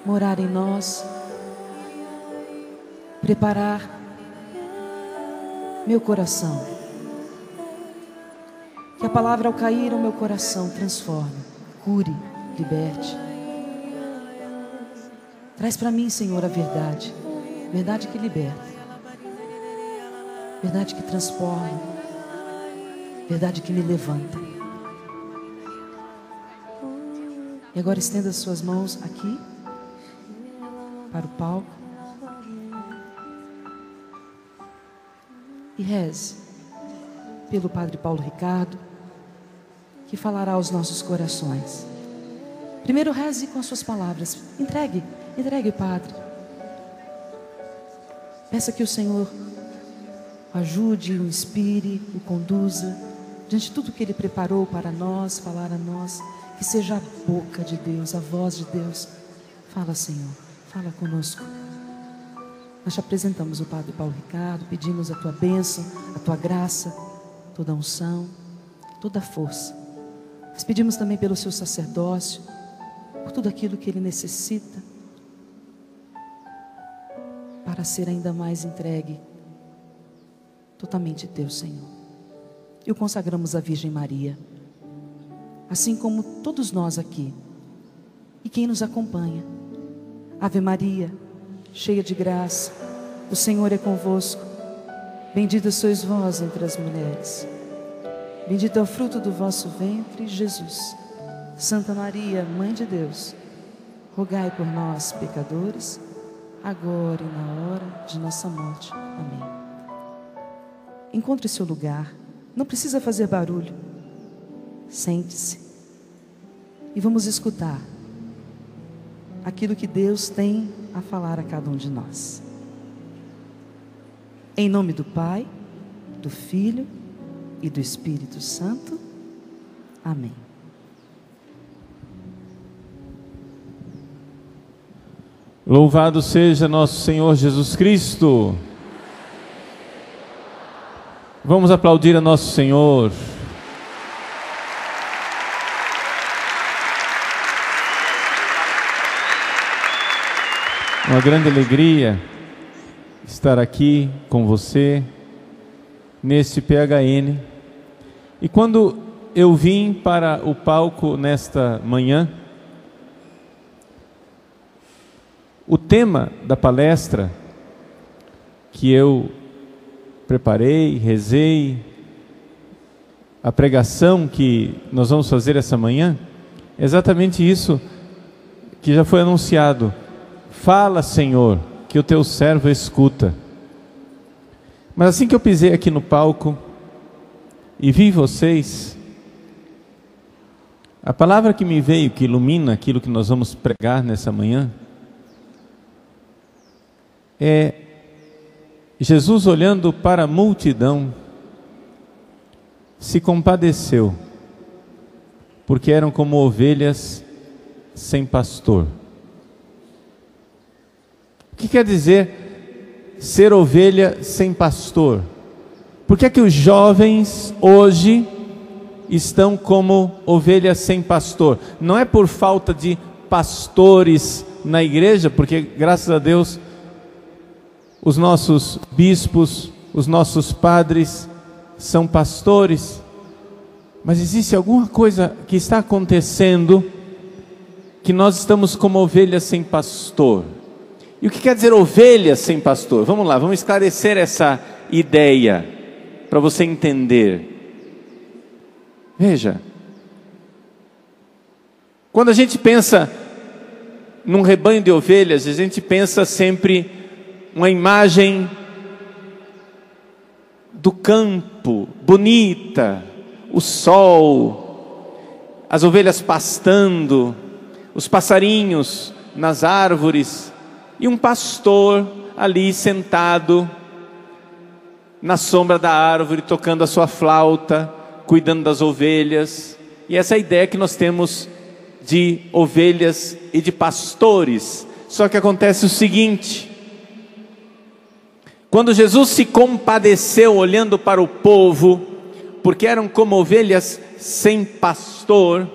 morar em nós, preparar meu coração. Que a palavra, ao cair no meu coração, transforme, cure, liberte. Traz para mim, Senhor, a verdade, verdade que liberta, verdade que transforma, verdade que me levanta. E agora estenda as suas mãos aqui, para o palco, e reze pelo Padre Paulo Ricardo, que falará aos nossos corações. Primeiro reze com as suas palavras, entregue, Padre. Peça que o Senhor o ajude, o inspire, o conduza, diante de tudo que Ele preparou para nós, falar a nós, que seja a boca de Deus, a voz de Deus. Fala, Senhor, fala conosco. Nós te apresentamos o Padre Paulo Ricardo, pedimos a tua bênção, a tua graça, toda a unção, toda a força. Nós pedimos também pelo seu sacerdócio, por tudo aquilo que ele necessita, para ser ainda mais entregue, totalmente teu, Senhor. E o consagramos à Virgem Maria, assim como todos nós aqui, e quem nos acompanha. Ave Maria, cheia de graça, o Senhor é convosco. Bendita sois vós entre as mulheres. Bendito é o fruto do vosso ventre, Jesus. Santa Maria, Mãe de Deus, rogai por nós, pecadores, agora e na hora de nossa morte. Amém. Encontre seu lugar, não precisa fazer barulho. Sente-se e vamos escutar aquilo que Deus tem a falar a cada um de nós. Em nome do Pai, do Filho e do Espírito Santo. Amém. Louvado seja nosso Senhor Jesus Cristo. Vamos aplaudir a nosso Senhor. Uma grande alegria estar aqui com você neste PHN. E quando eu vim para o palco nesta manhã, o tema da palestra que eu preparei, rezei, a pregação que nós vamos fazer essa manhã, é exatamente isso que já foi anunciado. Fala, Senhor, que o teu servo escuta. Mas assim que eu pisei aqui no palco e vi vocês, a palavra que me veio, que ilumina aquilo que nós vamos pregar nessa manhã, é Jesus olhando para a multidão, se compadeceu, porque eram como ovelhas sem pastor. O que quer dizer ser ovelha sem pastor? Por que é que os jovens hoje estão como ovelhas sem pastor? Não é por falta de pastores na igreja, porque graças a Deus os nossos bispos, os nossos padres são pastores, mas existe alguma coisa que está acontecendo que nós estamos como ovelhas sem pastor. E o que quer dizer ovelha sem pastor? Vamos lá, vamos esclarecer essa ideia para você entender. Veja, quando a gente pensa num rebanho de ovelhas, a gente pensa sempre uma imagem do campo, bonita, o sol, as ovelhas pastando, os passarinhos nas árvores, e um pastor ali sentado na sombra da árvore, tocando a sua flauta, cuidando das ovelhas. E essa é a ideia que nós temos de ovelhas e de pastores. Só que acontece o seguinte: quando Jesus se compadeceu olhando para o povo, porque eram como ovelhas sem pastor,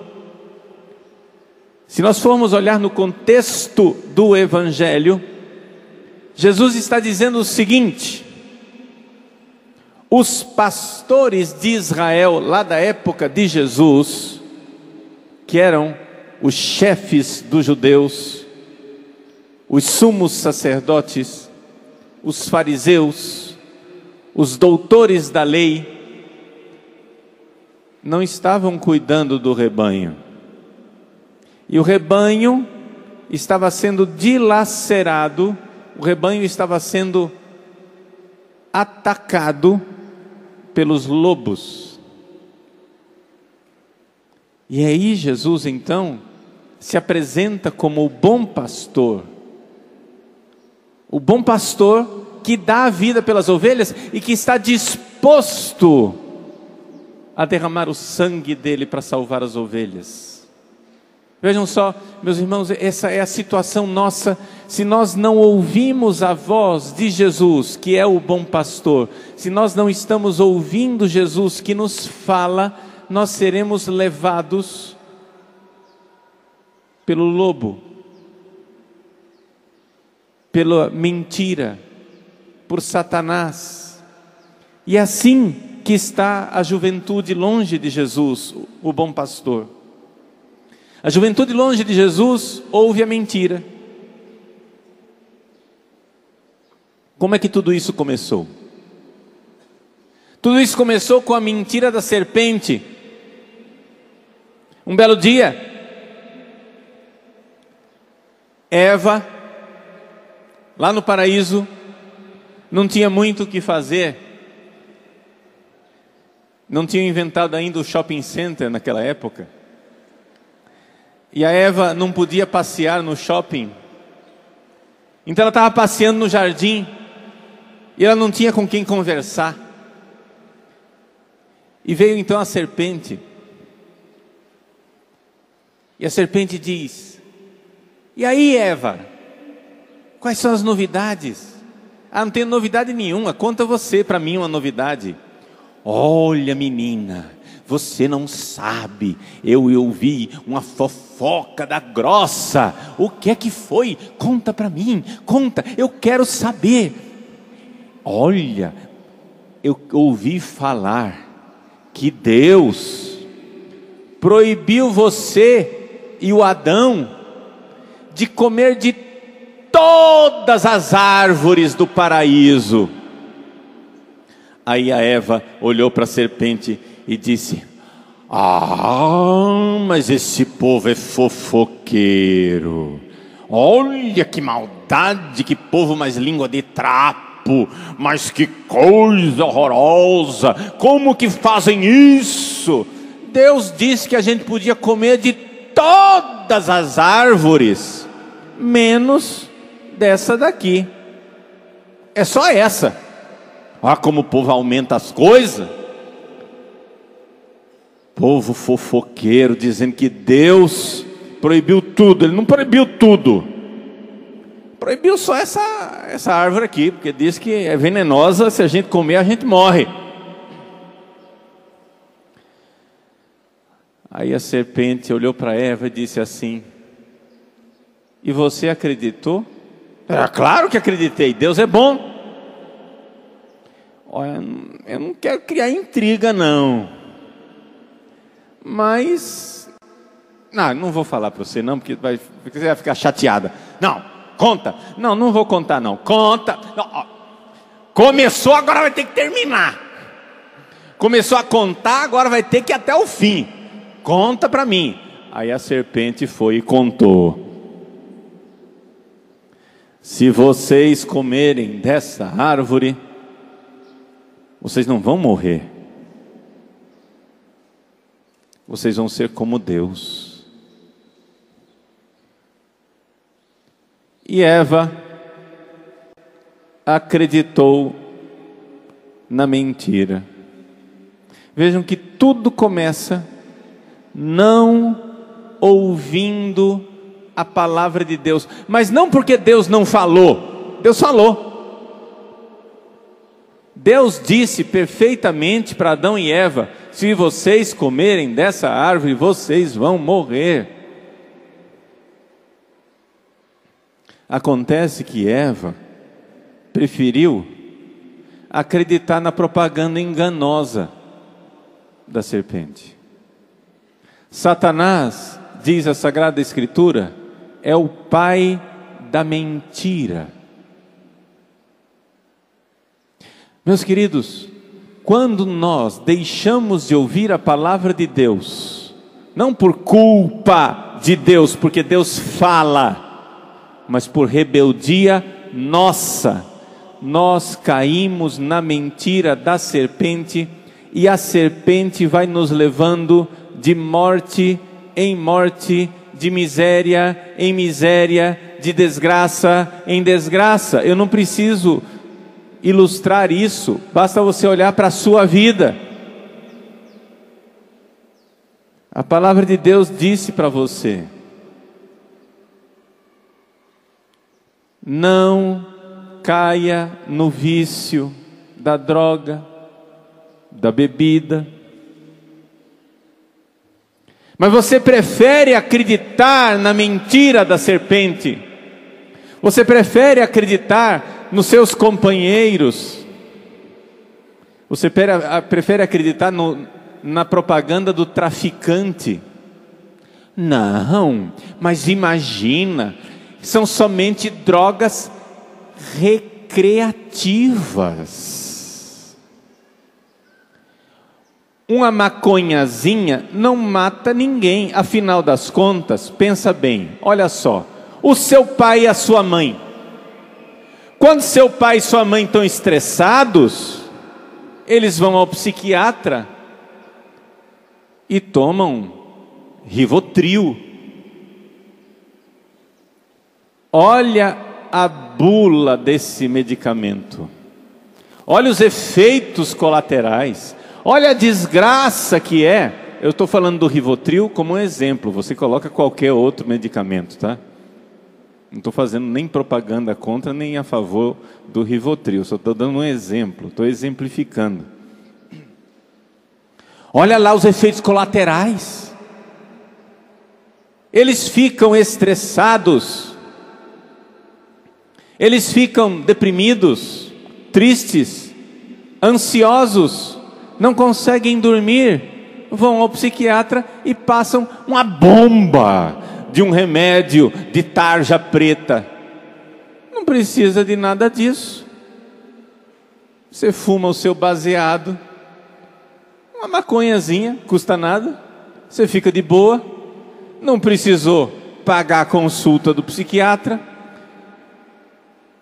Se nós formos olhar no contexto do Evangelho, Jesus está dizendo o seguinte: os pastores de Israel, lá da época de Jesus, que eram os chefes dos judeus, os sumos sacerdotes, os fariseus, os doutores da lei, não estavam cuidando do rebanho. E o rebanho estava sendo dilacerado, o rebanho estava sendo atacado pelos lobos. E aí Jesus então se apresenta como o bom pastor que dá a vida pelas ovelhas e que está disposto a derramar o sangue dele para salvar as ovelhas. Vejam só, meus irmãos, essa é a situação nossa. Se nós não ouvimos a voz de Jesus, que é o bom pastor, se nós não estamos ouvindo Jesus que nos fala, nós seremos levados pelo lobo, pela mentira, por Satanás. E é assim que está a juventude longe de Jesus, o bom pastor. A juventude longe de Jesus ouve a mentira. Como é que tudo isso começou? Tudo isso começou com a mentira da serpente. Um belo dia, Eva, lá no paraíso, não tinha muito o que fazer. Não tinha inventado ainda o shopping center naquela época. E a Eva não podia passear no shopping. Então ela estava passeando no jardim. E ela não tinha com quem conversar. E veio então a serpente. E a serpente diz: e aí, Eva? Quais são as novidades? Ah, não tem novidade nenhuma. Conta você para mim uma novidade. Olha, menina, você não sabe, eu ouvi uma fofoca da grossa. O que é que foi? Conta para mim, conta, eu quero saber. Olha, eu ouvi falar que Deus proibiu você e o Adão de comer de todas as árvores do paraíso. Aí a Eva olhou para a serpente e disse: ah, mas esse povo é fofoqueiro. Olha que maldade, que povo mais língua de trapo. Mas que coisa horrorosa. Como que fazem isso? Deus disse que a gente podia comer de todas as árvores, menos dessa daqui. É só essa. Olha como o povo aumenta as coisas. Povo fofoqueiro, dizendo que Deus proibiu tudo. Ele não proibiu tudo. Proibiu só essa árvore aqui, porque diz que é venenosa, se a gente comer a gente morre. Aí a serpente olhou para Eva e disse assim: e você acreditou? É claro que acreditei, Deus é bom. Olha, eu não quero criar intriga não, mas não vou falar para você não, porque você vai ficar chateada. Não, conta. Não vou contar não. Conta. Não, ó. Começou, agora vai ter que terminar. Começou a contar, agora vai ter que ir até o fim. Conta para mim. Aí a serpente foi e contou: se vocês comerem dessa árvore, vocês não vão morrer. Vocês vão ser como Deus. E Eva acreditou na mentira. Vejam que tudo começa não ouvindo a palavra de Deus. Mas não porque Deus não falou. Deus falou. Deus disse perfeitamente para Adão e Eva: se vocês comerem dessa árvore, vocês vão morrer. Acontece que Eva preferiu acreditar na propaganda enganosa da serpente. Satanás, diz a Sagrada Escritura, é o pai da mentira. Meus queridos, quando nós deixamos de ouvir a palavra de Deus, não por culpa de Deus, porque Deus fala, mas por rebeldia nossa, nós caímos na mentira da serpente, e a serpente vai nos levando de morte em morte, de miséria em miséria, de desgraça em desgraça. Eu não preciso ilustrar isso, basta você olhar para a sua vida. A palavra de Deus disse para você: não caia no vício da droga, da bebida. Mas você prefere acreditar na mentira da serpente, você prefere acreditar nos seus companheiros, você prefere acreditar na propaganda do traficante. Não, mas imagina, são somente drogas recreativas. Uma maconhazinha não mata ninguém. Afinal das contas, pensa bem, olha só, o seu pai e a sua mãe, quando seu pai e sua mãe estão estressados, eles vão ao psiquiatra e tomam Rivotril. Olha a bula desse medicamento, olha os efeitos colaterais, olha a desgraça que é. Eu estou falando do Rivotril como um exemplo, você coloca qualquer outro medicamento, tá? Não estou fazendo nem propaganda contra nem a favor do Rivotril, só estou dando um exemplo, estou exemplificando. Olha lá os efeitos colaterais. Eles ficam estressados, eles ficam deprimidos, tristes, ansiosos, não conseguem dormir, vão ao psiquiatra e passam uma bomba de um remédio de tarja preta. Não precisa de nada disso. Você fuma o seu baseado, uma maconhazinha, custa nada, você fica de boa, não precisou pagar a consulta do psiquiatra,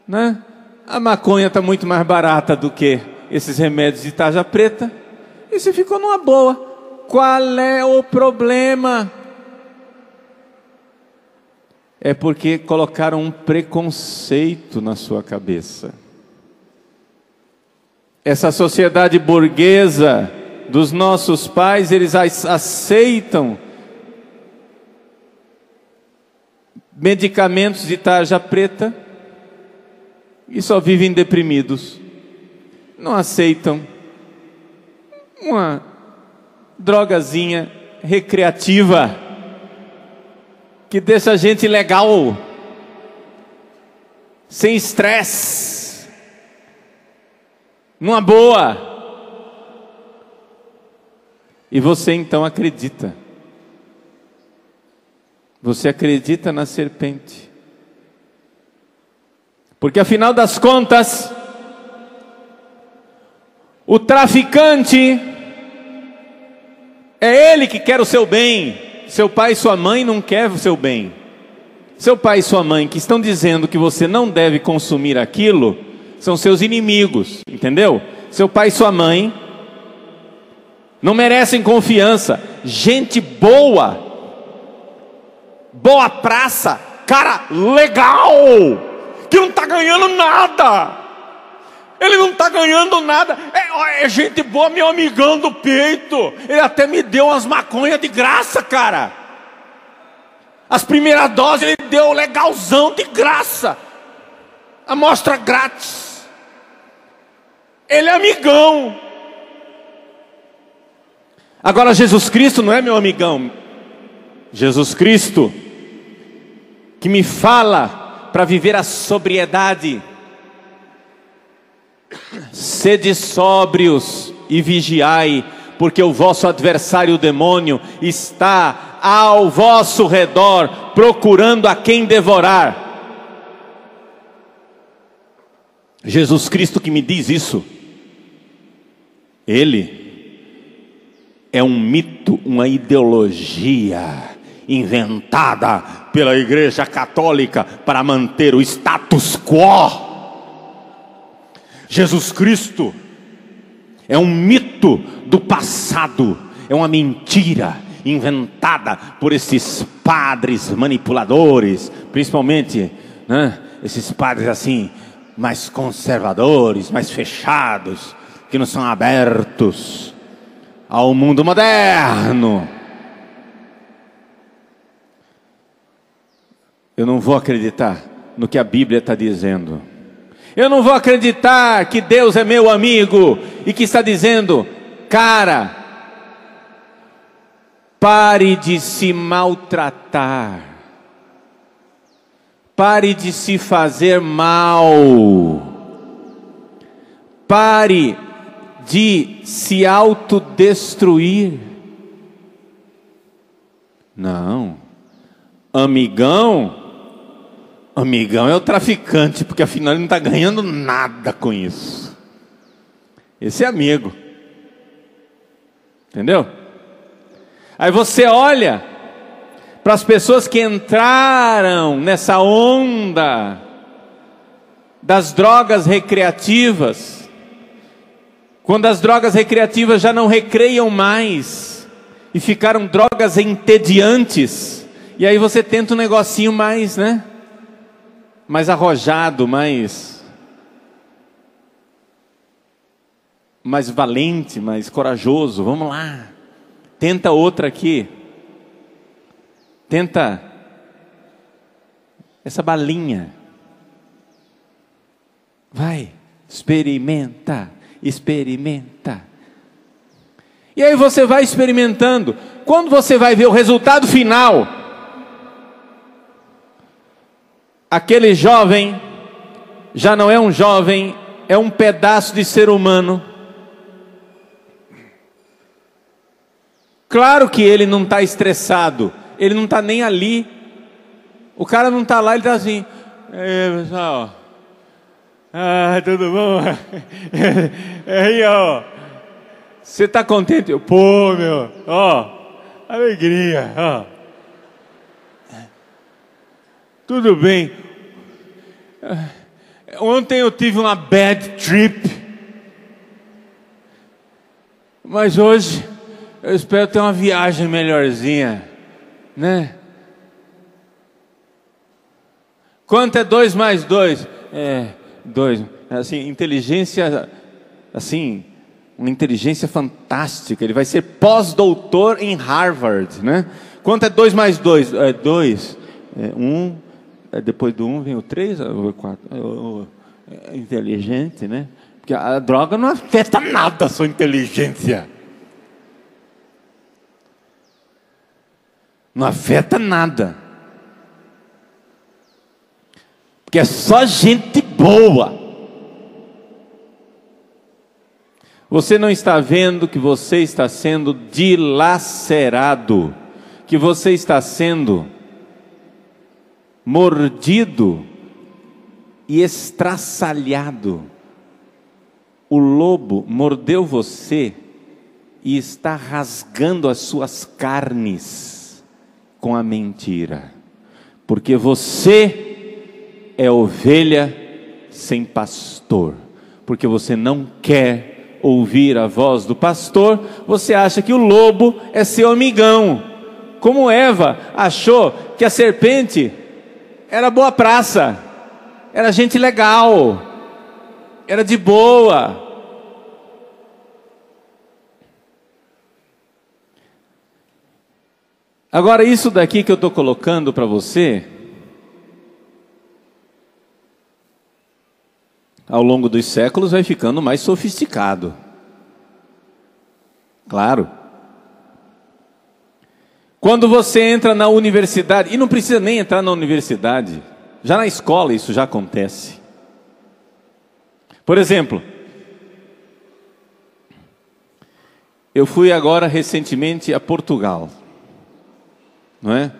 né? A maconha está muito mais barata do que esses remédios de tarja preta, e você ficou numa boa. Qual é o problema? É porque colocaram um preconceito na sua cabeça. Essa sociedade burguesa dos nossos pais, eles aceitam medicamentos de tarja preta e só vivem deprimidos. Não aceitam uma drogazinha recreativa que deixa a gente legal, sem estresse, numa boa. E você então acredita. Você acredita na serpente. Porque afinal das contas, o traficante é ele que quer o seu bem. Seu pai e sua mãe não querem o seu bem. Seu pai e sua mãe que estão dizendo que você não deve consumir aquilo, são seus inimigos, entendeu? Seu pai e sua mãe não merecem confiança. Gente boa, boa praça, cara legal, que não está ganhando nada. Ele não está ganhando nada. É gente boa, meu amigão do peito. Ele até me deu umas maconhas de graça, cara. As primeiras doses ele deu legalzão de graça. Amostra grátis. Ele é amigão. Agora Jesus Cristo não é meu amigão. Jesus Cristo, que me fala para viver a sobriedade. Sede sóbrios e vigiai, porque o vosso adversário, o demônio, está ao vosso redor, procurando a quem devorar. Jesus Cristo que me diz isso, Ele é um mito, uma ideologia inventada pela Igreja Católica para manter o status quo. Jesus Cristo é um mito do passado, é uma mentira inventada por esses padres manipuladores, principalmente, né, esses padres assim, mais conservadores, mais fechados, que não são abertos ao mundo moderno. Eu não vou acreditar no que a Bíblia está dizendo. Eu não vou acreditar que Deus é meu amigo e que está dizendo: cara, pare de se maltratar, pare de se fazer mal, pare de se autodestruir. Não, amigão é o traficante, porque afinal ele não está ganhando nada com isso. Esse é amigo, entendeu? Aí você olha para as pessoas que entraram nessa onda das drogas recreativas, quando as drogas recreativas já não recreiam mais e ficaram drogas entediantes, e aí você tenta um negocinho mais, né? Mais arrojado, mais valente, mais corajoso. Vamos lá, tenta outra aqui, tenta essa balinha, vai, experimenta, e aí você vai experimentando. Quando você vai ver o resultado final, aquele jovem já não é um jovem, é um pedaço de ser humano. Claro que ele não está estressado, ele não está nem ali. O cara não está lá, ele está assim: ei, pessoal, tudo bom? Aí, ó, você está contente? Pô, meu, ó, alegria, ó. Tudo bem. Ontem eu tive uma bad trip, mas hoje eu espero ter uma viagem melhorzinha, né? Quanto é 2 mais 2? 2. Assim, inteligência, assim, uma inteligência fantástica. Ele vai ser pós-doutor em Harvard, né? Quanto é 2 mais 2? 2. 1. Depois do 1 vem o 3, o 4. Inteligente, né? Porque a droga não afeta nada a sua inteligência. Não afeta nada. Porque é só gente boa. Você não está vendo que você está sendo dilacerado, que você está sendo mordido e estraçalhado. O lobo mordeu você e está rasgando as suas carnes com a mentira, porque você é ovelha sem pastor, porque você não quer ouvir a voz do pastor. Você acha que o lobo é seu amigão, como Eva achou que a serpente era boa praça, era gente legal, era de boa. Agora, isso daqui que eu estou colocando para você, ao longo dos séculos vai ficando mais sofisticado. Claro. Quando você entra na universidade, e não precisa nem entrar na universidade, Já na escola isso já acontece. Por exemplo, eu fui agora recentemente a Portugal, não é?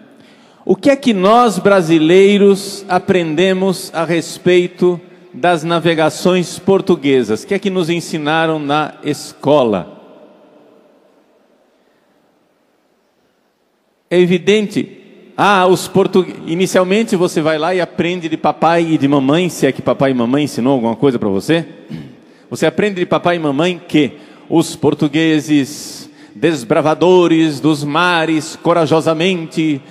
O que é que nós brasileiros aprendemos a respeito das navegações portuguesas? O que é que nos ensinaram na escola? É evidente, inicialmente você vai lá e aprende de papai e de mamãe, se é que papai e mamãe ensinou alguma coisa para você. Você aprende de papai e mamãe que os portugueses, desbravadores dos mares, corajosamente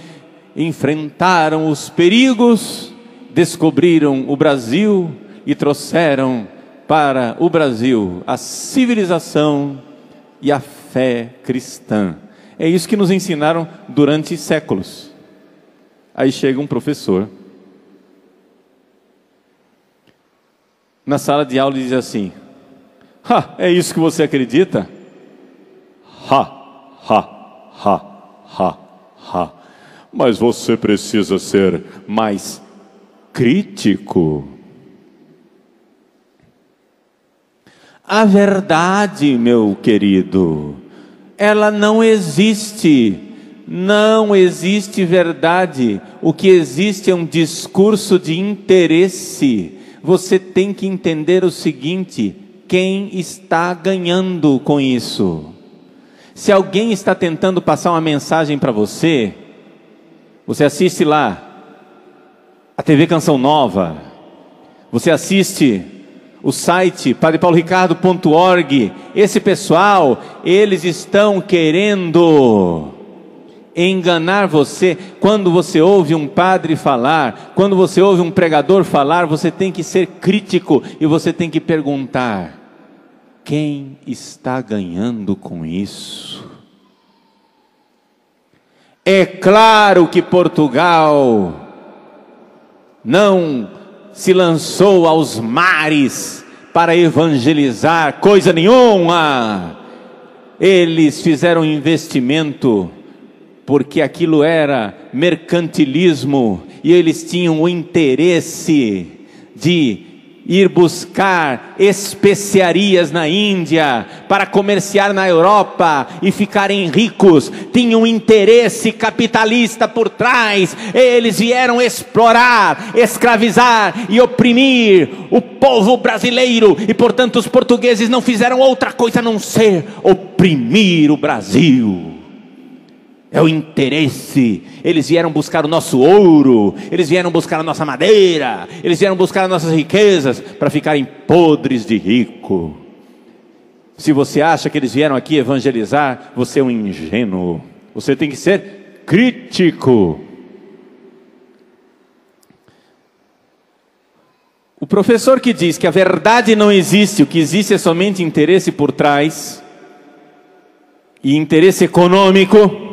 enfrentaram os perigos, descobriram o Brasil e trouxeram para o Brasil a civilização e a fé cristã. É isso que nos ensinaram durante séculos. Aí chega um professor na sala de aula e diz assim: é isso que você acredita? Mas você precisa ser mais crítico. A verdade, meu querido, ela não existe. Não existe verdade. O que existe é um discurso de interesse. Você tem que entender o seguinte: quem está ganhando com isso? Se alguém está tentando passar uma mensagem para você, você assiste lá a TV Canção Nova, você assiste o site padrepauloricardo.org. Esse pessoal, eles estão querendo enganar você. Quando você ouve um padre falar, quando você ouve um pregador falar, você tem que ser crítico e você tem que perguntar: quem está ganhando com isso? É claro que Portugal não se lançou aos mares para evangelizar coisa nenhuma. Eles fizeram investimento porque aquilo era mercantilismo e eles tinham o interesse de ir buscar especiarias na Índia para comerciar na Europa e ficarem ricos. Tinham um interesse capitalista por trás. Eles vieram explorar, escravizar e oprimir o povo brasileiro, e portanto os portugueses não fizeram outra coisa a não ser oprimir o Brasil. É o interesse. Eles vieram buscar o nosso ouro, eles vieram buscar a nossa madeira, eles vieram buscar as nossas riquezas para ficarem podres de rico. Se você acha que eles vieram aqui evangelizar, você é um ingênuo. Você tem que ser crítico. O professor que diz que a verdade não existe, o que existe é somente interesse por trás, e interesse econômico,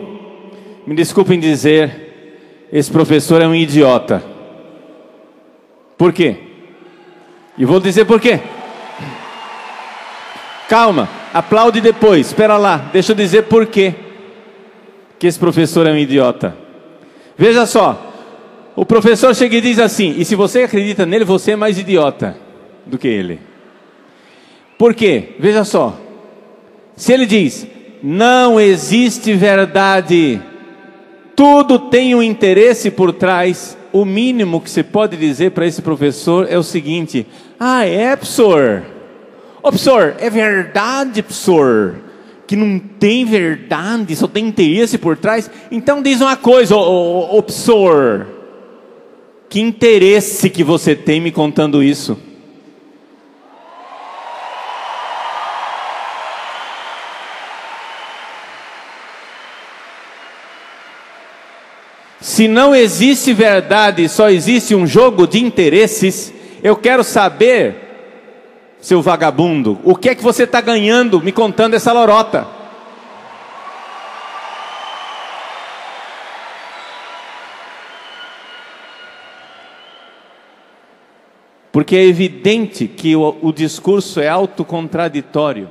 me desculpem dizer, esse professor é um idiota. Por quê? E vou dizer por quê. Calma, aplaude depois, espera lá, deixa eu dizer por quê que esse professor é um idiota. Veja só, o professor chega e diz assim: e se você acredita nele, você é mais idiota do que ele. Por quê? Veja só, se ele diz: não existe verdade, tudo tem um interesse por trás, o mínimo que você pode dizer para esse professor é o seguinte: professor? Professor, é verdade, professor, que não tem verdade, só tem interesse por trás? Então diz uma coisa, professor, que interesse que você tem me contando isso? Se não existe verdade, só existe um jogo de interesses, eu quero saber, seu vagabundo, o que é que você está ganhando me contando essa lorota? Porque é evidente que o discurso é autocontraditório.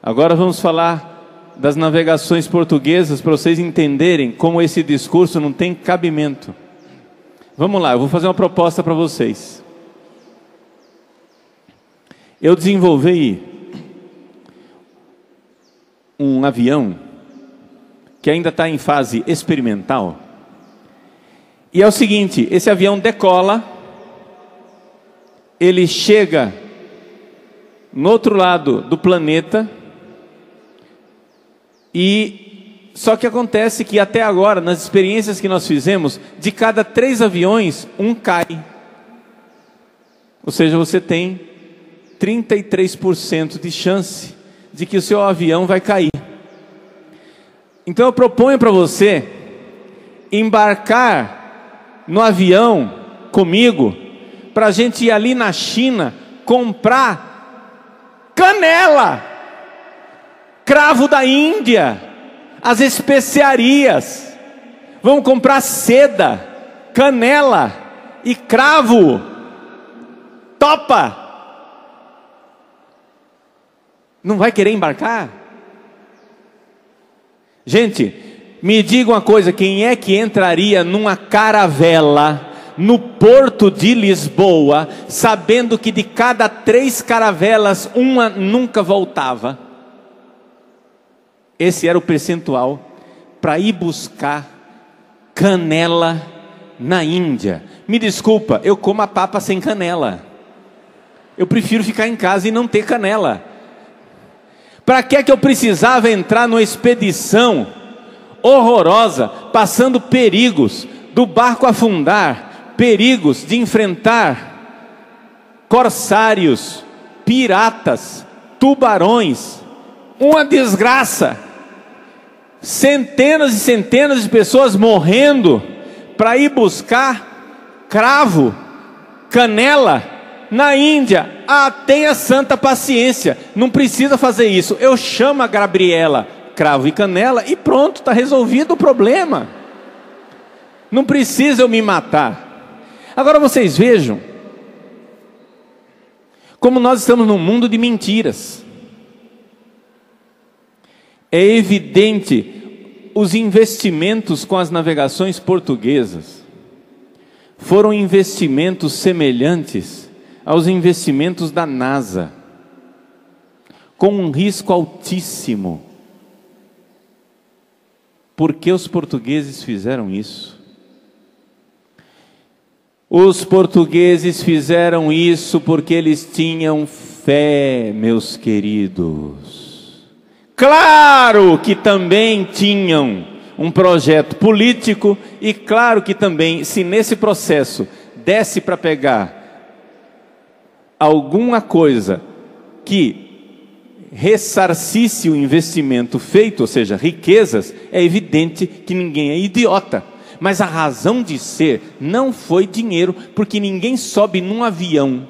Agora vamos falar das navegações portuguesas, para vocês entenderem como esse discurso não tem cabimento. Vamos lá, eu vou fazer uma proposta para vocês. Eu desenvolvi um avião que ainda está em fase experimental. E é o seguinte, esse avião decola, ele chega no outro lado do planeta, e só que acontece que até agora, nas experiências que nós fizemos, de cada 3 aviões, um cai. Ou seja, você tem 33% de chance de que o seu avião vai cair. Então eu proponho para você embarcar no avião comigo, para a gente ir ali na China comprar canela, cravo da Índia, as especiarias. Vamos comprar seda, canela e cravo. Topa? Não vai querer embarcar? Gente, me diga uma coisa, quem é que entraria numa caravela no porto de Lisboa, sabendo que de cada 3 caravelas, uma nunca voltava? Esse era o percentual para ir buscar canela na Índia. Me desculpa, eu como a papa sem canela. Eu prefiro ficar em casa e não ter canela. Para que é que eu precisava entrar numa expedição horrorosa, passando perigos do barco afundar, perigos de enfrentar corsários, piratas, tubarões, uma desgraça, centenas e centenas de pessoas morrendo para ir buscar cravo, canela na Índia? Ah, tenha santa paciência, não precisa fazer isso. Eu chamo a Gabriela, cravo e canela, e pronto, está resolvido o problema. Não precisa eu me matar. Agora vocês vejam como nós estamos num mundo de mentiras. É evidente, os investimentos com as navegações portuguesas foram investimentos semelhantes aos investimentos da NASA, com um risco altíssimo. Por que os portugueses fizeram isso? Os portugueses fizeram isso porque eles tinham fé, meus queridos. Claro que também tinham um projeto político, e claro que também, se nesse processo desse para pegar alguma coisa que ressarcisse o investimento feito, ou seja, riquezas, é evidente que ninguém é idiota. Mas a razão de ser não foi dinheiro, porque ninguém sobe num avião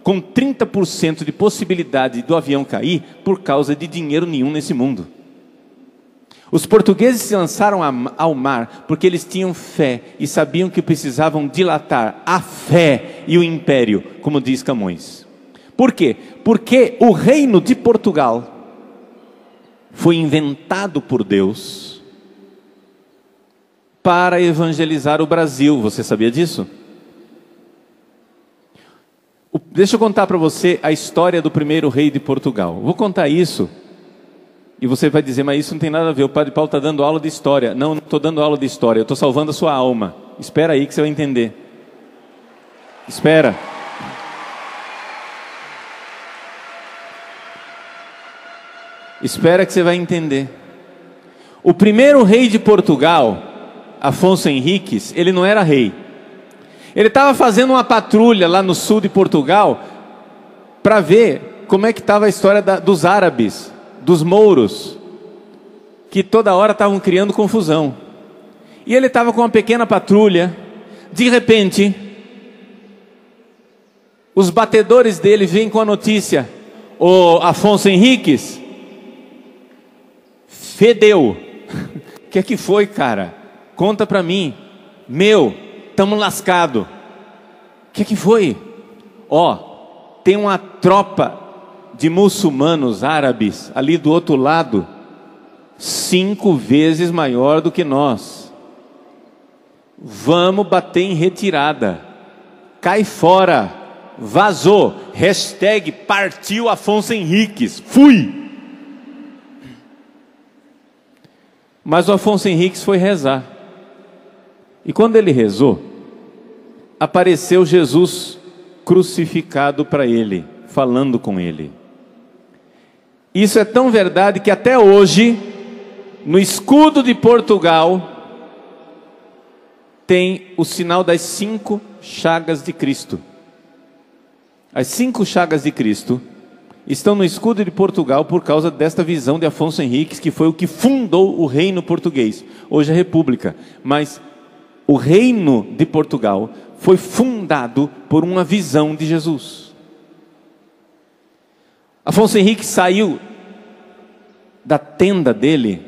com 30% de possibilidade do avião cair por causa de dinheiro nenhum nesse mundo. Os portugueses se lançaram ao mar porque eles tinham fé e sabiam que precisavam dilatar a fé e o império, como diz Camões. Por quê? Porque o reino de Portugal foi inventado por Deus para evangelizar o Brasil. Você sabia disso? Deixa eu contar para você a história do primeiro rei de Portugal. Vou contar isso e você vai dizer, mas isso não tem nada a ver, o Padre Paulo está dando aula de história. Não, não estou dando aula de história, eu estou salvando a sua alma. Espera aí que você vai entender. Espera. Espera que você vai entender. O primeiro rei de Portugal, Afonso Henriques, ele não era rei. Ele estava fazendo uma patrulha lá no sul de Portugal para ver como é que estava a história dos árabes, dos mouros, que toda hora estavam criando confusão. E ele estava com uma pequena patrulha. De repente, os batedores dele vêm com a notícia: o Afonso Henriques fedeu. O que é que foi, cara? Conta para mim. Meu, estamos lascados. O que é que foi? Ó, tem uma tropa de muçulmanos árabes ali do outro lado, 5 vezes maior do que nós. vamos bater em retirada, cai fora, vazou, hashtag partiu Afonso Henriques, fui. Mas o Afonso Henriques foi rezar, e quando ele rezou, apareceu Jesus crucificado para ele, falando com ele. Isso é tão verdade que até hoje, no escudo de Portugal, tem o sinal das 5 chagas de Cristo. As 5 chagas de Cristo estão no escudo de Portugal por causa desta visão de Afonso Henriques, que foi o que fundou o reino português. Hoje é república, mas o reino de Portugal foi fundado por uma visão de Jesus. Afonso Henriques saiu da tenda dele,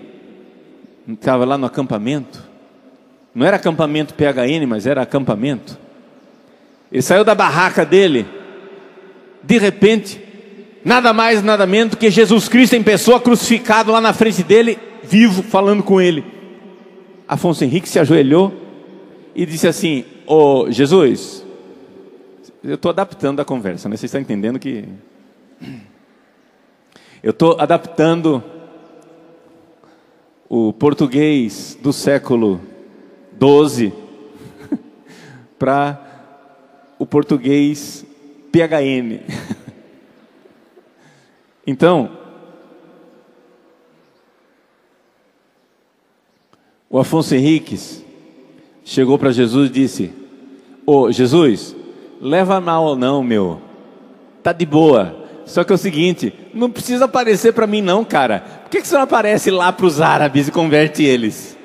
estava lá no acampamento, não era acampamento PHN, mas era acampamento. Ele saiu da barraca dele, de repente, nada mais, nada menos do que Jesus Cristo em pessoa, crucificado lá na frente dele, vivo, falando com ele. Afonso Henriques se ajoelhou e disse assim: ô Jesus, eu estou adaptando a conversa, né? Vocês estão entendendo que eu estou adaptando o português do século XII para o português PHN. Então, o Afonso Henriques chegou para Jesus e disse: ô Jesus, leva mal não, meu, tá de boa, só que é o seguinte, não precisa aparecer para mim não, cara. Por que você não aparece lá para os árabes e converte eles?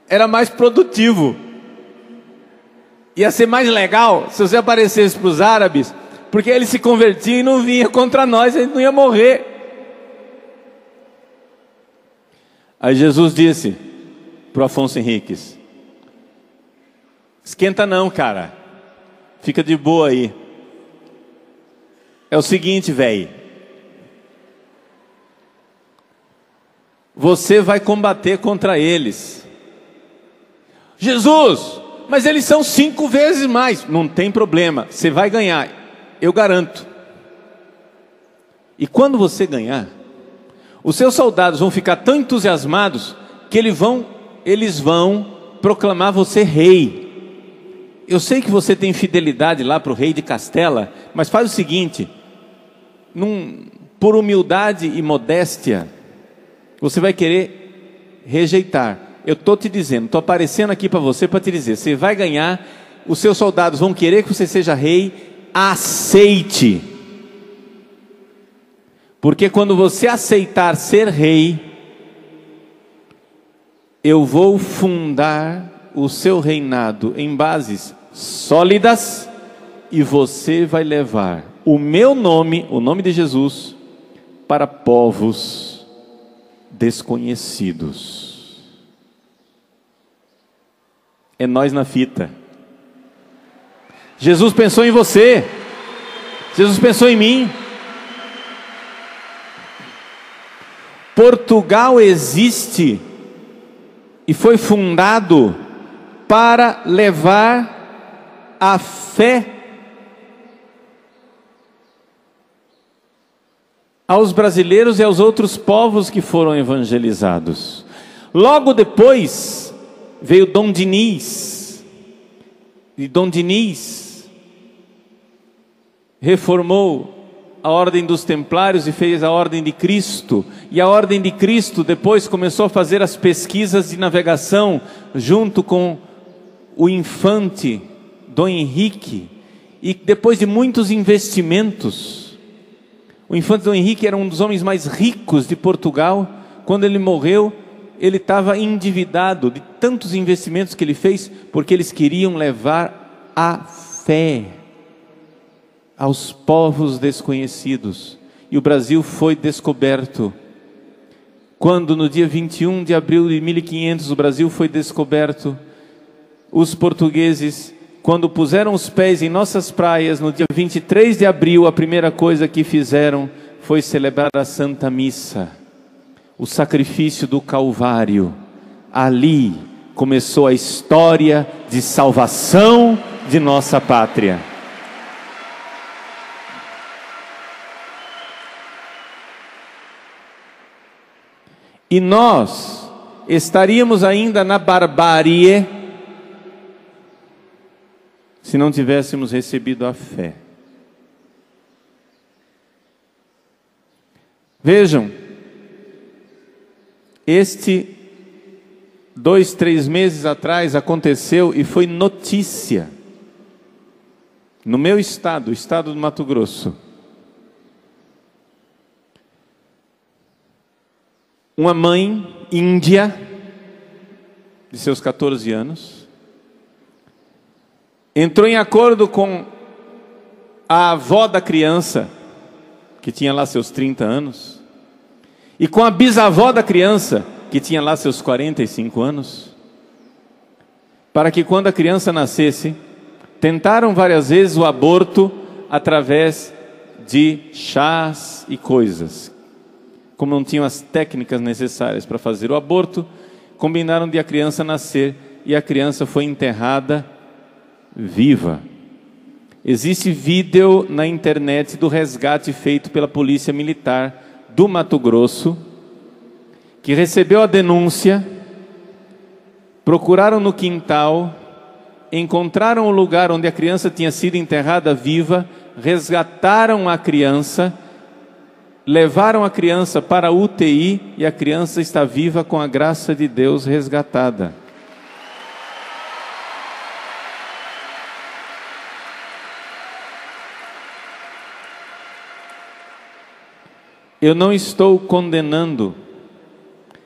Era mais produtivo, ia ser mais legal se você aparecesse para os árabes, porque eles se convertiam e não vinham contra nós, a gente não ia morrer. Aí Jesus disse para o Afonso Henriques: esquenta não, cara, fica de boa aí. É o seguinte, velho, você vai combater contra eles. Jesus, mas eles são 5 vezes mais. Não tem problema, você vai ganhar, eu garanto. E quando você ganhar, os seus soldados vão ficar tão entusiasmados que eles vão proclamar você rei. Eu sei que você tem fidelidade lá para o rei de Castela, mas faz o seguinte, por humildade e modéstia, você vai querer rejeitar. Eu estou te dizendo, estou aparecendo aqui para você para te dizer, você vai ganhar, os seus soldados vão querer que você seja rei, aceite. Porque quando você aceitar ser rei, eu vou fundar o seu reinado em bases sólidas e você vai levar o meu nome, o nome de Jesus, para povos desconhecidos. É nós na fita. Jesus pensou em você, Jesus pensou em mim. Portugal existe e foi fundado para levar a fé aos brasileiros e aos outros povos que foram evangelizados. Logo depois veio Dom Diniz, e Dom Diniz reformou a ordem dos Templários e fez a ordem de Cristo, e a ordem de Cristo depois começou a fazer as pesquisas de navegação junto com o infante Dom Henrique, e depois de muitos investimentos, o infante Dom Henrique era um dos homens mais ricos de Portugal. Quando ele morreu, ele estava endividado de tantos investimentos que ele fez, porque eles queriam levar a fé aos povos desconhecidos. E o Brasil foi descoberto quando no dia 21 de abril de 1500 o Brasil foi descoberto. Os portugueses, quando puseram os pés em nossas praias no dia 23 de abril, a primeira coisa que fizeram foi celebrar a Santa Missa, o sacrifício do Calvário. Ali começou a história de salvação de nossa pátria. E nós estaríamos ainda na barbárie se não tivéssemos recebido a fé. Vejam, 2, 3 meses atrás aconteceu e foi notícia no meu estado, o estado do Mato Grosso. Uma mãe índia, de seus 14 anos, entrou em acordo com a avó da criança, que tinha lá seus 30 anos, e com a bisavó da criança, que tinha lá seus 45 anos, para que quando a criança nascesse, tentaram várias vezes o aborto através de chás e coisas. Como não tinham as técnicas necessárias para fazer o aborto, combinaram de a criança nascer e a criança foi enterrada viva. Existe vídeo na internet do resgate feito pela Polícia Militar do Mato Grosso, que recebeu a denúncia, procuraram no quintal, encontraram o lugar onde a criança tinha sido enterrada viva, resgataram a criança, levaram a criança para a UTI e a criança está viva com a graça de Deus resgatada. Eu não estou condenando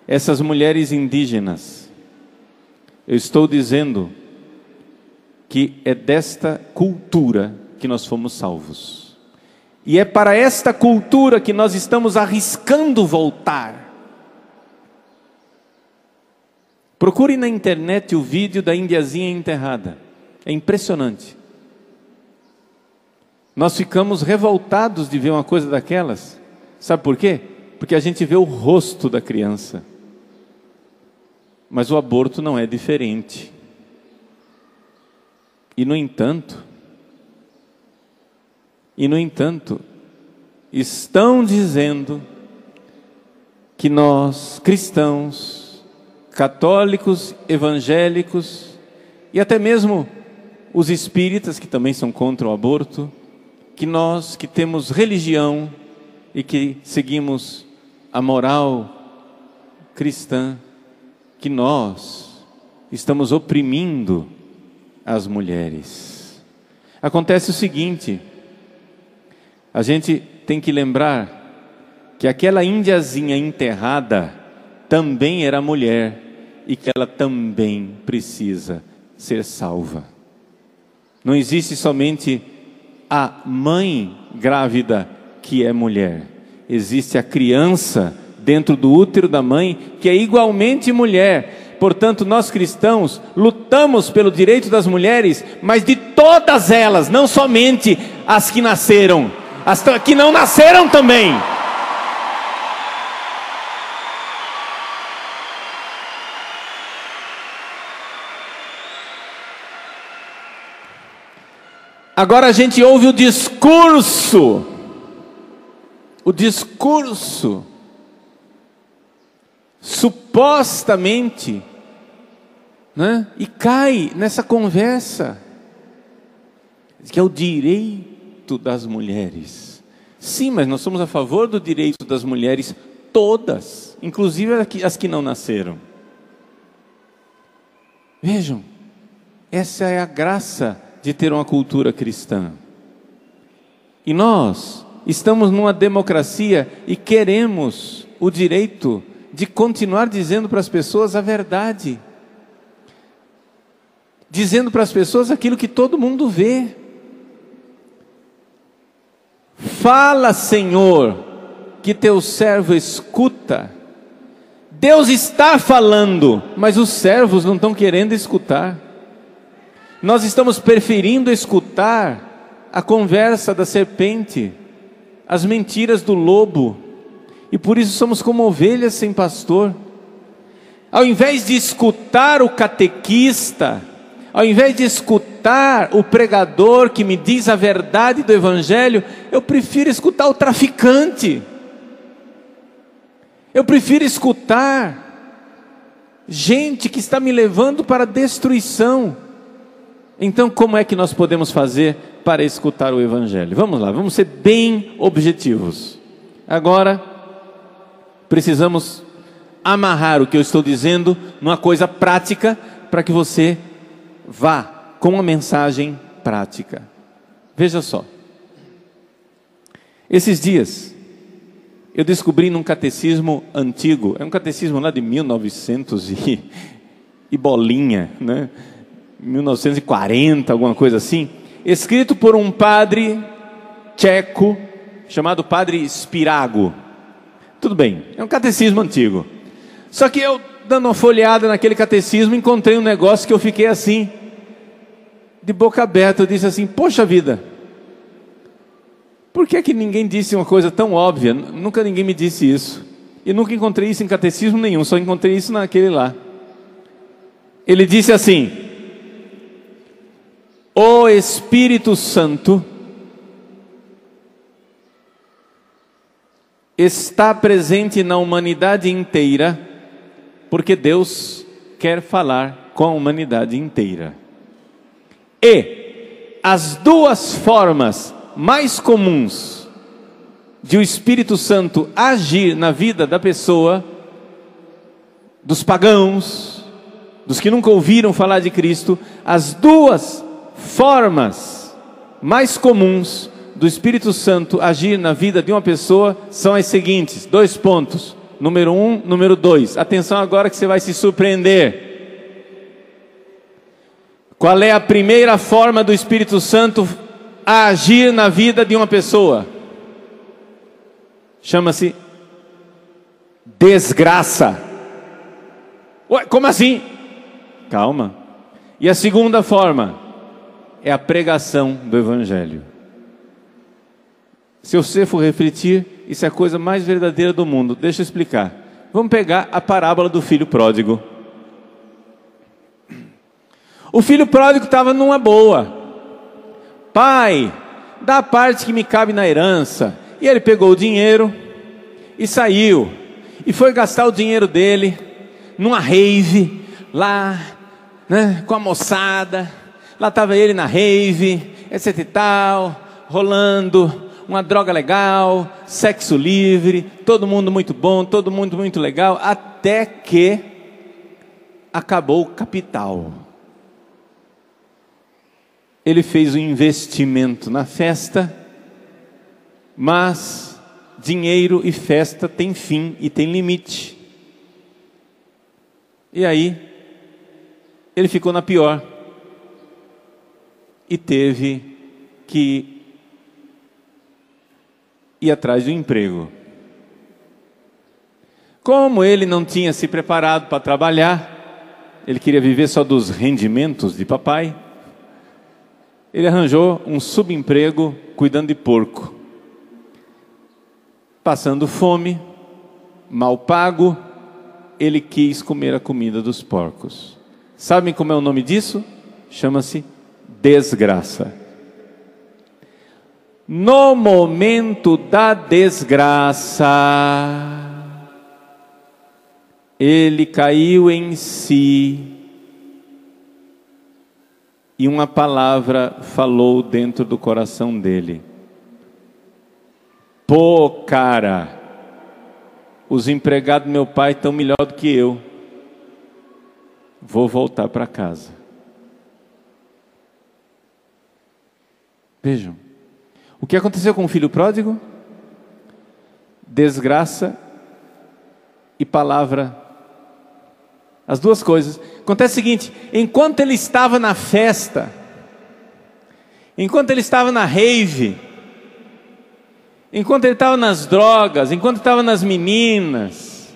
essas mulheres indígenas. Eu estou dizendo que é desta cultura que nós fomos salvos. E é para esta cultura que nós estamos arriscando voltar. Procure na internet o vídeo da indiazinha enterrada. É impressionante. Nós ficamos revoltados de ver uma coisa daquelas. Sabe por quê? Porque a gente vê o rosto da criança. Mas o aborto não é diferente. E no entanto, estão dizendo que nós, cristãos, católicos, evangélicos, e até mesmo os espíritas, que também são contra o aborto, que nós que temos religião e que seguimos a moral cristã, que nós estamos oprimindo as mulheres. Acontece o seguinte, a gente tem que lembrar que aquela indiazinha enterrada também era mulher e que ela também precisa ser salva. Não existe somente a mãe grávida que é mulher. Existe a criança dentro do útero da mãe que é igualmente mulher. Portanto, nós cristãos lutamos pelo direito das mulheres, mas de todas elas, não somente as que nasceram, as que não nasceram também. Agora a gente ouve o discurso supostamente, né? E cai nessa conversa que é o direito das mulheres. Sim, mas nós somos a favor do direito das mulheres todas, inclusive as que não nasceram. Vejam, essa é a graça de ter uma cultura cristã. E nós estamos numa democracia e queremos o direito de continuar dizendo para as pessoas a verdade, dizendo para as pessoas aquilo que todo mundo vê. Fala, Senhor, que teu servo escuta. Deus está falando, mas os servos não estão querendo escutar. Nós estamos preferindo escutar a conversa da serpente, as mentiras do lobo, e por isso somos como ovelhas sem pastor. Ao invés de escutar o catequista, ao invés de escutar o pregador que me diz a verdade do Evangelho, eu prefiro escutar o traficante. Eu prefiro escutar gente que está me levando para a destruição. Então, como é que nós podemos fazer para escutar o Evangelho? Vamos lá, vamos ser bem objetivos. Agora, precisamos amarrar o que eu estou dizendo numa coisa prática, para que você vá com uma mensagem prática. Veja só. Esses dias, eu descobri num catecismo antigo, é um catecismo lá de 1900 e bolinha, né? 1940, alguma coisa assim, escrito por um padre tcheco, chamado Padre Spirago. Tudo bem, é um catecismo antigo. Só que eu, dando uma folheada naquele catecismo, encontrei um negócio que eu fiquei assim, de boca aberta. Eu disse assim: poxa vida, por que que ninguém disse uma coisa tão óbvia? Nunca ninguém me disse isso. E nunca encontrei isso em catecismo nenhum, só encontrei isso naquele lá. Ele disse assim: o Espírito Santo está presente na humanidade inteira, porque Deus quer falar com a humanidade inteira. E as duas formas mais comuns de o Espírito Santo agir na vida da pessoa, dos pagãos, dos que nunca ouviram falar de Cristo, as duas formas mais comuns do Espírito Santo agir na vida de uma pessoa são as seguintes, 2 pontos, número 1, número 2, atenção agora que você vai se surpreender. Qual é a primeira forma do Espírito Santo a agir na vida de uma pessoa? Chama-se desgraça. Ué, como assim? Calma. E a segunda forma é a pregação do Evangelho. Se você for refletir, isso é a coisa mais verdadeira do mundo. Deixa eu explicar. Vamos pegar a parábola do filho pródigo. O filho pródigo estava numa boa. Pai, dá a parte que me cabe na herança. E ele pegou o dinheiro e saiu. E foi gastar o dinheiro dele numa rave, lá, né, com a moçada. Lá estava ele na rave, etc e tal, rolando uma droga legal, sexo livre, todo mundo muito bom, todo mundo muito legal, até que acabou o capital. Ele fez um investimento na festa, mas dinheiro e festa tem fim e tem limite. E aí, ele ficou na pior e teve que ir atrás de um emprego. Como ele não tinha se preparado para trabalhar, ele queria viver só dos rendimentos de papai, ele arranjou um subemprego cuidando de porco, passando fome, mal pago. Ele quis comer a comida dos porcos. Sabem como é o nome disso? Chama-se desgraça. No momento da desgraça, ele caiu em si e uma palavra falou dentro do coração dele: pô, cara, os empregados do meu pai estão melhor do que eu, vou voltar para casa. Vejam, o que aconteceu com o filho pródigo? Desgraça e palavra, as duas coisas. Acontece o seguinte: enquanto ele estava na festa, enquanto ele estava na rave, enquanto ele estava nas drogas, enquanto estava nas meninas,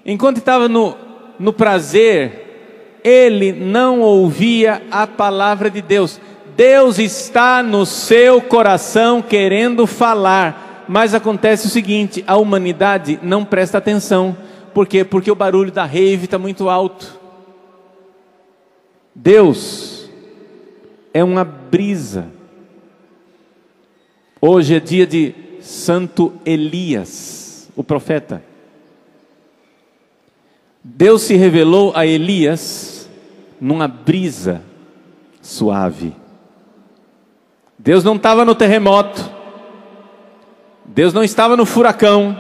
enquanto estava no prazer, ele não ouvia a palavra de Deus. Deus está no seu coração querendo falar, mas acontece o seguinte: a humanidade não presta atenção. Por quê? Porque o barulho da rave está muito alto. Deus é uma brisa. Hoje é dia de Santo Elias, o profeta. Deus se revelou a Elias numa brisa suave. Deus não estava no terremoto, Deus não estava no furacão,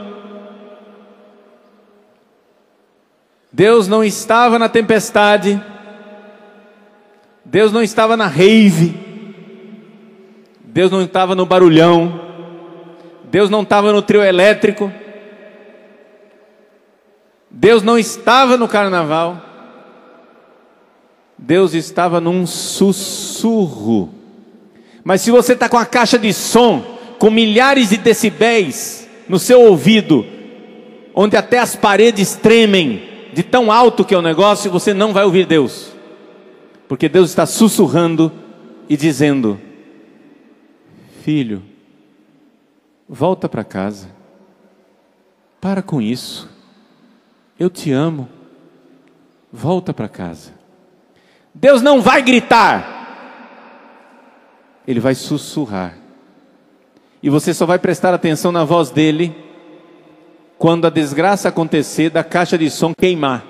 Deus não estava na tempestade, Deus não estava na rave, Deus não estava no barulhão, Deus não estava no trio elétrico, Deus não estava no carnaval, Deus estava num sussurro. Mas se você está com a caixa de som, com milhares de decibéis no seu ouvido, onde até as paredes tremem de tão alto que é o negócio, você não vai ouvir Deus. Porque Deus está sussurrando e dizendo: filho, volta para casa, para com isso, eu te amo, volta para casa. Deus não vai gritar, Ele vai sussurrar, e você só vai prestar atenção na voz dEle quando a desgraça acontecer da caixa de som queimar,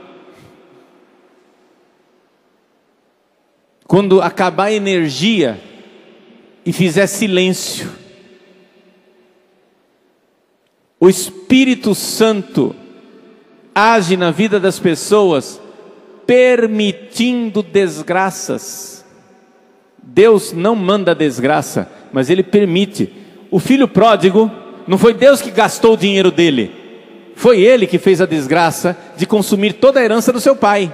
quando acabar a energia e fizer silêncio. O Espírito Santo age na vida das pessoas permitindo desgraças. Deus não manda desgraça, mas Ele permite. O filho pródigo, não foi Deus que gastou o dinheiro dele, foi ele que fez a desgraça de consumir toda a herança do seu pai.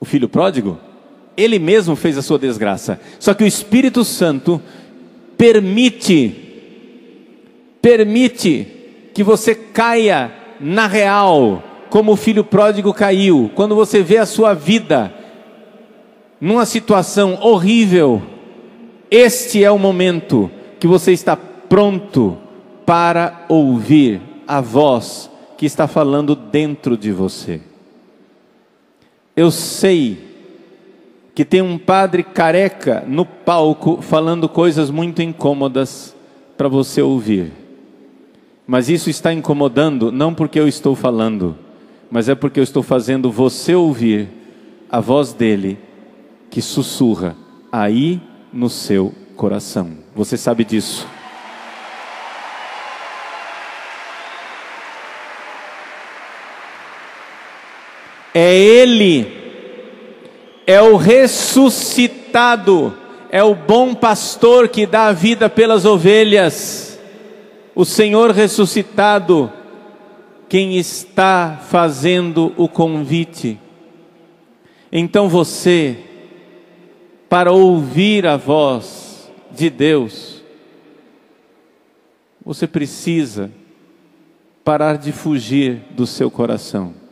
O filho pródigo, ele mesmo fez a sua desgraça. Só que o Espírito Santo permite que você caia na real, como o filho pródigo caiu. Quando você vê a sua vida numa situação horrível, este é o momento que você está pronto para ouvir a voz que está falando dentro de você. Eu sei que tem um padre careca no palco falando coisas muito incômodas para você ouvir, mas isso está incomodando não porque eu estou falando, mas é porque eu estou fazendo você ouvir a voz dele que sussurra aí no seu coração. Você sabe disso. É Ele, é o ressuscitado, é o bom pastor que dá a vida pelas ovelhas, o Senhor ressuscitado, quem está fazendo o convite. Então você, para ouvir a voz de Deus, você precisa parar de fugir do seu coração.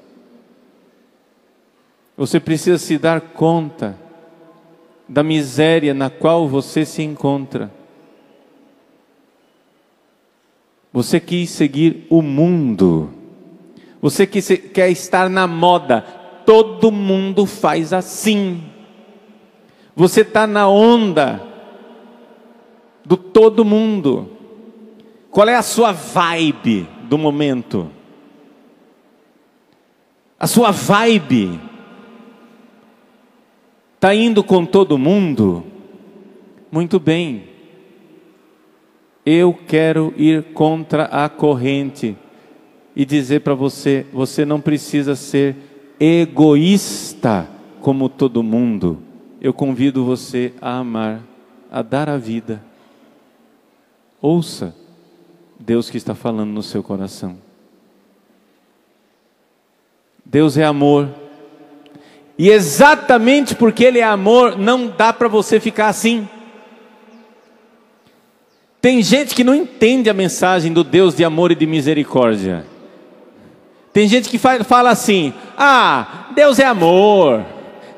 Você precisa se dar conta da miséria na qual você se encontra. Você quis seguir o mundo, você quer estar na moda, todo mundo faz assim. Você está na onda do todo mundo. Qual é a sua vibe do momento? A sua vibe está indo com todo mundo? Muito bem. Eu quero ir contra a corrente e dizer para você: você não precisa ser egoísta como todo mundo. Eu convido você a amar, a dar a vida. Ouça Deus que está falando no seu coração. Deus é amor. E exatamente porque Ele é amor, não dá para você ficar assim. Tem gente que não entende a mensagem do Deus de amor e de misericórdia. Tem gente que fala assim: ah, Deus é amor,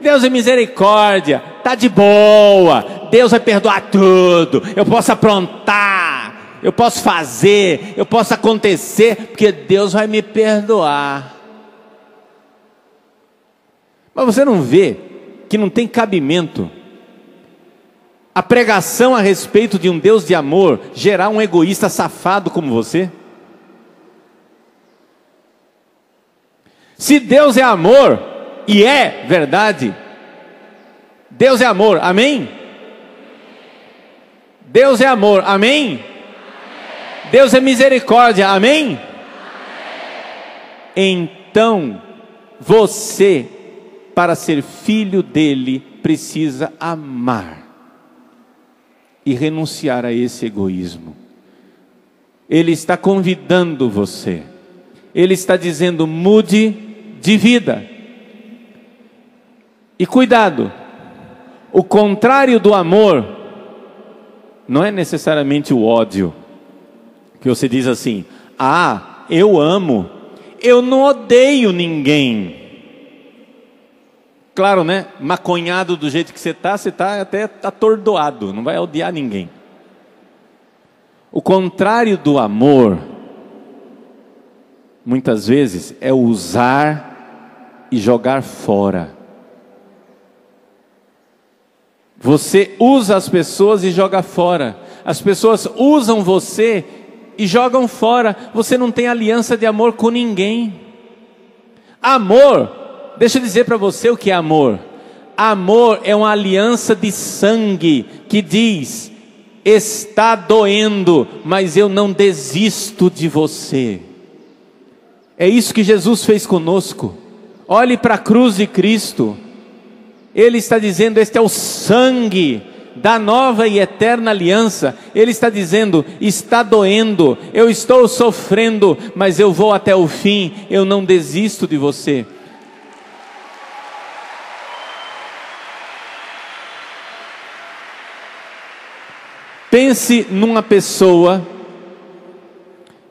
Deus é misericórdia, tá de boa, Deus vai perdoar tudo, eu posso aprontar, eu posso fazer, eu posso acontecer, porque Deus vai me perdoar. Mas você não vê que não tem cabimento a pregação a respeito de um Deus de amor gerar um egoísta safado como você? Se Deus é amor, e é verdade, Deus é amor, amém? Deus é amor, amém? Deus é misericórdia, amém? Então, você, para ser filho dele, precisa amar e renunciar a esse egoísmo. Ele está convidando você, ele está dizendo: mude de vida. E cuidado, o contrário do amor não é necessariamente o ódio, que você diz assim: ah, eu amo, eu não odeio ninguém. Claro, né? Maconhado do jeito que você está até atordoado, não vai odiar ninguém. O contrário do amor, muitas vezes, é usar e jogar fora. Você usa as pessoas e joga fora. As pessoas usam você e jogam fora. Você não tem aliança de amor com ninguém. Amor, deixa eu dizer para você o que é amor. Amor é uma aliança de sangue que diz: está doendo, mas eu não desisto de você. É isso que Jesus fez conosco. Olhe para a cruz de Cristo. Ele está dizendo: este é o sangue da nova e eterna aliança. Ele está dizendo: está doendo, eu estou sofrendo, mas eu vou até o fim, eu não desisto de você. Pense numa pessoa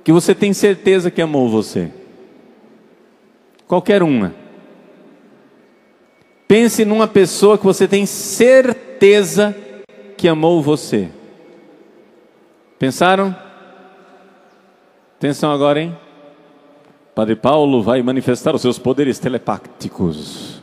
que você tem certeza que amou você. Qualquer uma. Pense numa pessoa que você tem certeza que amou você. Pensaram? Atenção agora, hein? Padre Paulo vai manifestar os seus poderes telepáticos.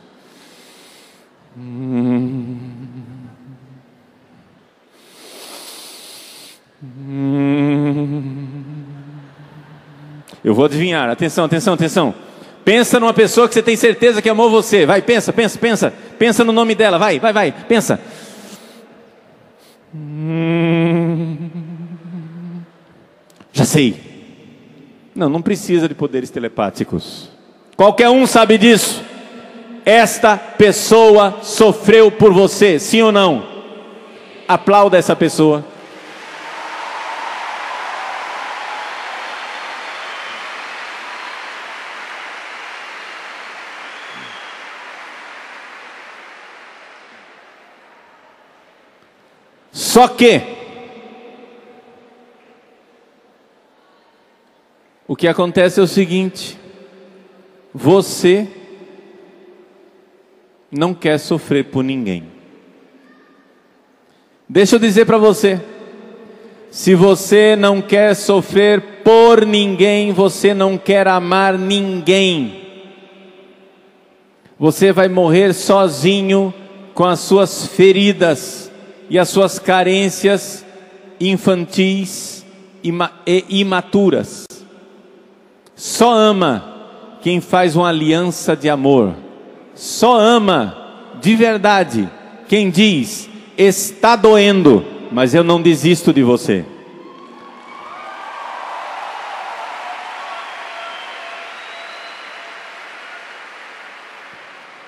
Eu vou adivinhar. Atenção, atenção, atenção. Pensa numa pessoa que você tem certeza que amou você. Vai, pensa, pensa, pensa. Pensa no nome dela, vai, vai, vai. Pensa. Já sei. Não precisa de poderes telepáticos. Qualquer um sabe disso. Esta pessoa sofreu por você, sim ou não? Aplauda essa pessoa. Só que o que acontece é o seguinte: você não quer sofrer por ninguém. Deixa eu dizer para você, se você não quer sofrer por ninguém, você não quer amar ninguém. Você vai morrer sozinho com as suas feridas e as suas carências infantis e imaturas. Só ama quem faz uma aliança de amor. Só ama de verdade quem diz: está doendo, mas eu não desisto de você.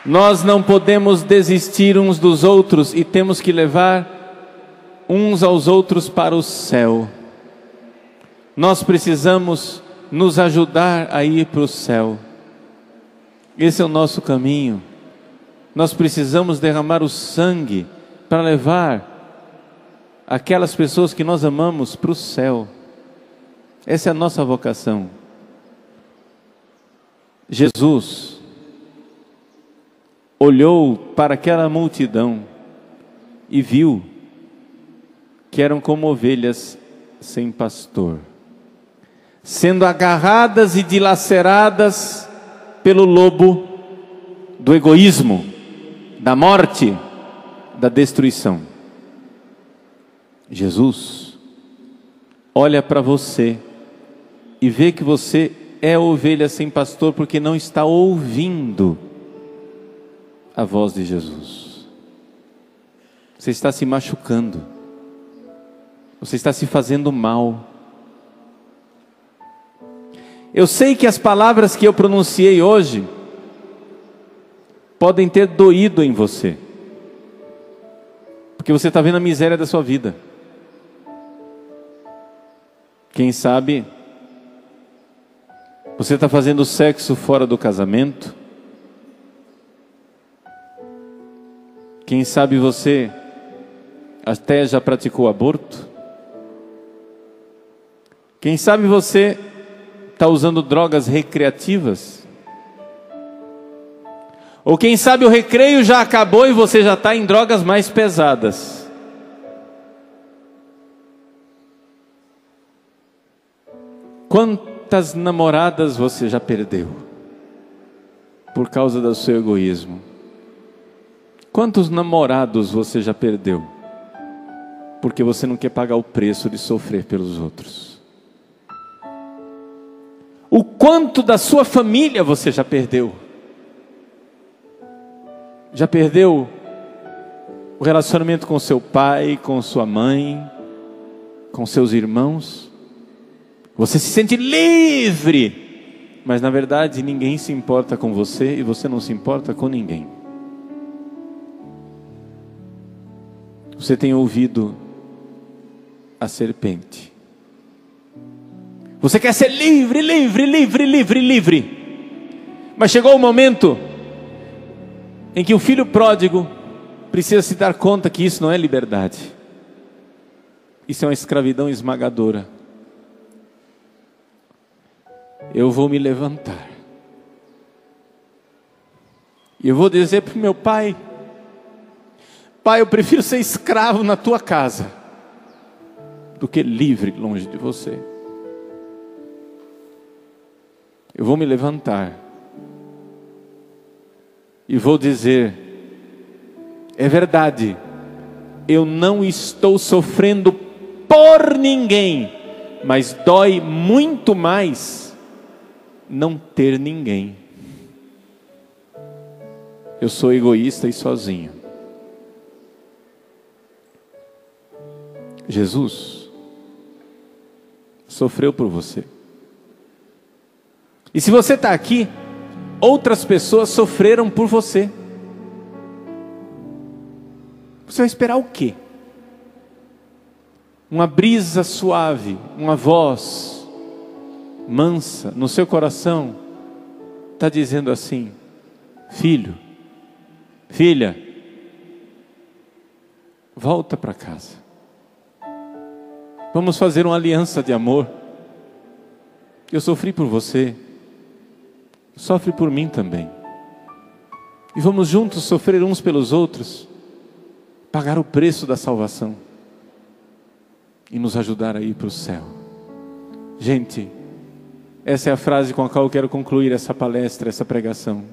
Nós não podemos desistir uns dos outros e temos que levar uns aos outros para o céu. Nós precisamos nos ajudar a ir para o céu. Esse é o nosso caminho. Nós precisamos derramar o sangue para levar aquelas pessoas que nós amamos para o céu. Essa é a nossa vocação. Jesus olhou para aquela multidão e viu que eram como ovelhas sem pastor, sendo agarradas e dilaceradas pelo lobo do egoísmo, da morte, da destruição. Jesus olha para você e vê que você é ovelha sem pastor porque não está ouvindo a voz de Jesus. Você está se machucando, você está se fazendo mal. Eu sei que as palavras que eu pronunciei hoje podem ter doído em você, porque você está vendo a miséria da sua vida. Quem sabe você está fazendo sexo fora do casamento. Quem sabe você até já praticou aborto. Quem sabe você está usando drogas recreativas. Ou quem sabe o recreio já acabou e você já está em drogas mais pesadas. Quantas namoradas você já perdeu por causa do seu egoísmo? Quantos namorados você já perdeu porque você não quer pagar o preço de sofrer pelos outros? O quanto da sua família você já perdeu? Já perdeu o relacionamento com seu pai, com sua mãe, com seus irmãos? Você se sente livre, mas na verdade ninguém se importa com você e você não se importa com ninguém. Você tem ouvido a serpente. Você quer ser livre, livre, livre, livre, livre. Mas chegou o momento em que o filho pródigo precisa se dar conta que isso não é liberdade. Isso é uma escravidão esmagadora. Eu vou me levantar e eu vou dizer para o meu pai: Pai, eu prefiro ser escravo na tua casa do que livre longe de você. Eu vou me levantar e vou dizer: é verdade, eu não estou sofrendo por ninguém, mas dói muito mais não ter ninguém. Eu sou egoísta e sozinho. Jesus sofreu por você. E se você está aqui, outras pessoas sofreram por você. Você vai esperar o quê? Uma brisa suave, uma voz mansa no seu coração está dizendo assim: filho, filha, volta para casa. Vamos fazer uma aliança de amor. Eu sofri por você, sofre por mim também. E vamos juntos sofrer uns pelos outros, pagar o preço da salvação e nos ajudar a ir para o céu. Gente, essa é a frase com a qual eu quero concluir essa palestra, essa pregação.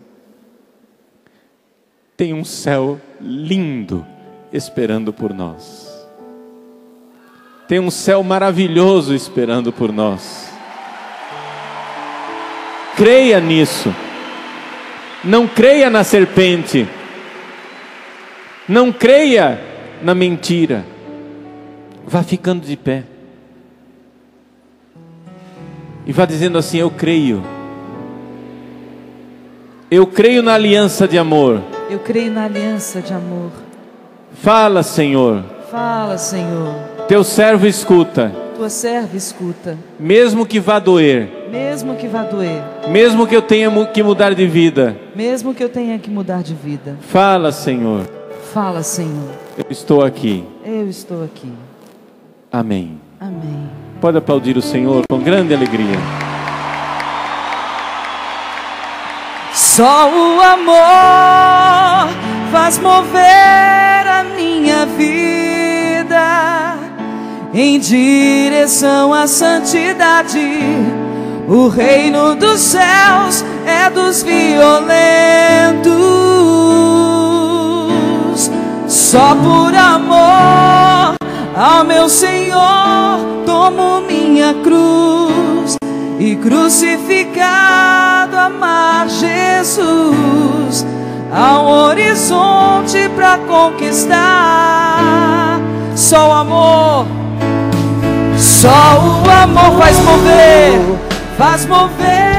Tem um céu lindo esperando por nós. Tem um céu maravilhoso esperando por nós. Creia nisso. Não creia na serpente. Não creia na mentira. Vá ficando de pé. E vá dizendo assim: eu creio. Eu creio na aliança de amor. Eu creio na aliança de amor. Fala, Senhor. Fala, Senhor. Teu servo escuta. Tua serva escuta. Mesmo que vá doer. Mesmo que vá doer. Mesmo que eu tenha que mudar de vida. Mesmo que eu tenha que mudar de vida. Fala, Senhor. Fala, Senhor. Eu estou aqui. Eu estou aqui. Amém. Amém. Pode aplaudir o Senhor com grande alegria. Só o amor faz mover a minha vida em direção à santidade. O reino dos céus é dos violentos. Só por amor ao meu Senhor tomo minha cruz, e crucificado amar Jesus. Há um horizonte pra conquistar. Só o amor, só o amor faz mover